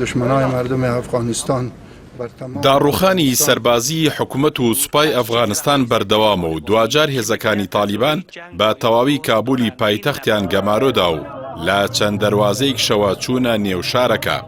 دشمنای مردم افغانستان داڕوخانی سەربازی حکوومەت و سوپای ئەفغانستان بەردەوامە و دوجار هێزەکانی تالیبان بە تەواوی کابولی پایتەختیان گەمارۆدا و لە چەند دەواازەیەک شەوە چوونە نێو شارەکە.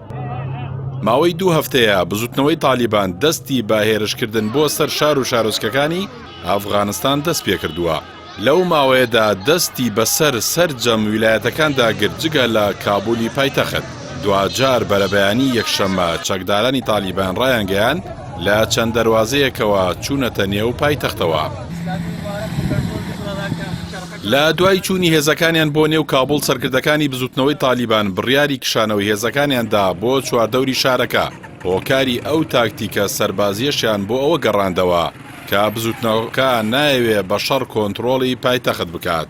ماوەی 2 هەفتەیە بزوتنەوەی تالیبان دەستی بە هێرشکردن بۆ سەر شار و شارۆچکەکانی ئەفغانستان دەست پێ کردووە. لەو ماوەیەدا دەستی بەسەر سەرجەم ویلایەتەکاندا گرجگە لە کابولی پایتەخت. دوجار بەرەبەیانی یەکشەممە چەکدارانی تالیبان ڕایانگەیان لە چەند دەواازەیەکەوە چوونەتە نێو پایتەختەوە. لە دوای چوونی هێزەکانیان بۆ نێو کابوڵ سەرکردەکانی بزوتنەوەی تالیبان بڕیاری کشانەوەی هێزەکانیاندا بۆ چواردەوری شارەکە. هۆکاری ئەو تاکتیکە سەربازیەشیان بۆ ئەوە گەڕاندەوە کە بزوتنەوەکە نایەوێ بە شەڕ کۆنتڕۆڵی پایتەخت بکات.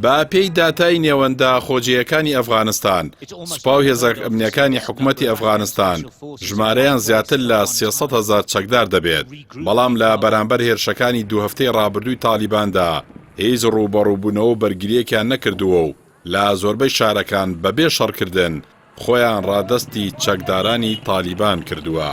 با پێی داتای نێوەندە خۆجیەکانی ئەفغانستان، سوپا و هێزە ئەمنیەکانی حکوومەتی ئەفغانستان ژمارەیان زیاتر لە 300,000 چەکدار دەبێت، بەڵام لە بەرامبەر هێرشەکانی 2 هەفتەی ڕابردووی تالیباندا هیچ ڕووبەڕووبوونەوە بەرگریەکیان نەکردووە و لە زۆربەی شارەکان بەبێ شەڕکردن خۆیان ڕادەستی چەکدارانی تالیبان کردووە.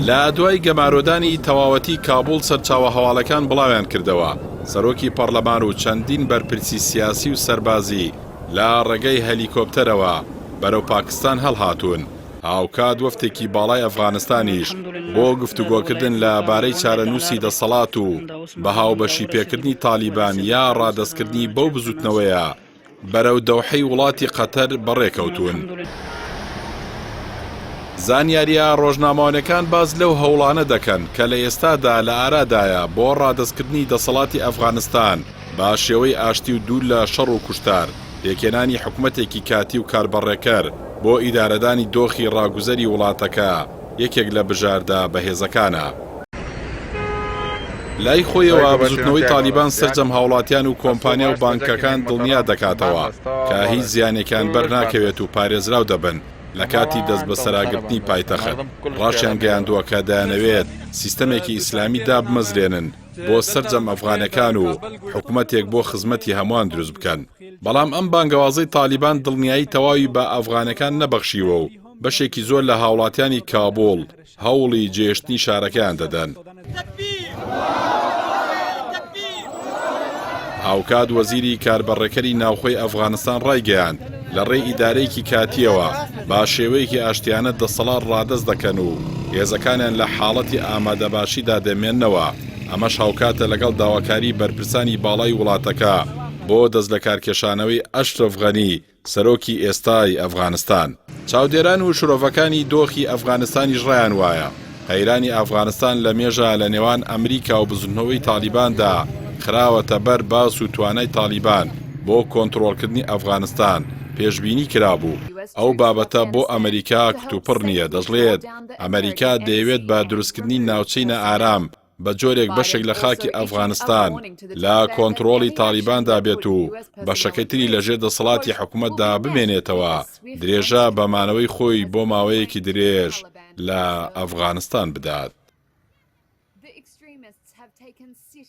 لە دوای گەمارۆدانی تەواوەتی کابوڵ سەرچاوە هەواڵەکان بڵاویان کردەوە. سەرۆکی پەرلەمان و چەندین بەرپرسی سیاسی و سەربازی لە ڕێگەی هەلیکۆپتەرەوە بەرەو پاکستان هەڵهاتوون. هاوکات وەفتێکی باڵای ئەفغانستانیش بۆ گفتوگۆکردن لەبارەی چارەنووسی دەسەڵات و بەهاوبەشی پێکردنی تالیبان یا ڕادەستکردنی بەو بزوتنەوەیە بەرەو دەوحەی وڵاتی قەتەر بەڕێکەوتون. زانیاریە ڕۆژنامەوانەکان باز لەو هەوڵانە دەکەن کە لە ئێستادا لە ئارادایە بۆ ڕادەستکردنی دەسەڵاتی ئەفغانستان با شێوەی ئاشتی و دوور لە شەڕ و کوشتار، پێکێنانی حکوومەتێکی کاتی و کاربەڕێکەر بۆ ئیدارەدانی دۆخی ڕاگوزەری وڵاتەکە یەکێک لە بژاردا بەهێزەکانە. لای خۆیەوە بزوتنەوەی تالیبان سەرجەم هاوڵاتیان و کۆمپانیا و بانکەکان دڵنیا دەکاتەوە کە هیچ زیانێکیان بەرناکەوێت و پارێزراو دەبن لە کاتی دەست بە سەراگرتنی پایتەخت. ڕاشیان گەیاندووە کە دەیانەوێت سیستەمێکی ئیسلامی دابمەزرێنن بۆ سەرجەم ئەفغانەکان و حکوومەتێک بۆ خزمەتی هەمووان دروست بکەن. بەڵام ئەم بانگەوازەی تالیبان دڵنیایی تەواوی بە ئەفغانەکان نەبەخشیوە و بەشێکی زۆر لە هاوڵاتیانی کابوڵ هەوڵی جێشتنی شارەکەیان دەدەن. هاوکات وەزیری کاربەڕێکەری ناوخۆی ئەفغانستان ڕایگەیاند لە ڕێی ئیدارەیەکی کاتیەوە با شێوەیەکی ئاشتیانە دەسەڵات ڕادەست دەکەن و هێزەکانیان لە حاڵەتی ئامادەباشیدا دەمێننەوە. ئەمەش هاوکاتە لەگەڵ داواکاری بەرپرسانی باڵای وڵاتەکە بۆ دەست لە کارکێشانەوەی ئەشرەف غەنی سەرۆکی ئێستای ئەفغانستان. چاودێران و شرۆڤەکانی دۆخی ئەفغانستانیش ڕایان وایە قەیرانی ئەفغانستان لە مێژە لە نێوان ئەمریکا و بزوتنەوەی تالیباندا خراوەتە بەر باس و توانای تالیبان بۆ کۆنتڕۆڵکردنی ئەفغانستان پێشبینی کرابوو. ئەو بابەتە بۆ ئەمریکا کتوپڕ نییە، دەژڵێت ئەمریکا دەیەوێت بە دروستکردنی ناوچەینە ئارام بە جۆرێک بەشێک لە خاکی ئەفغانستان لە کۆنتڕۆڵی تالیباندا بێت و بەشەکەی تری لەژێر دەسەڵاتی حکوومەتدا بمێنێتەوە، درێژە بەمانەوەی خۆی بۆ ماوەیەکی درێژ لە ئەفغانستان بدات.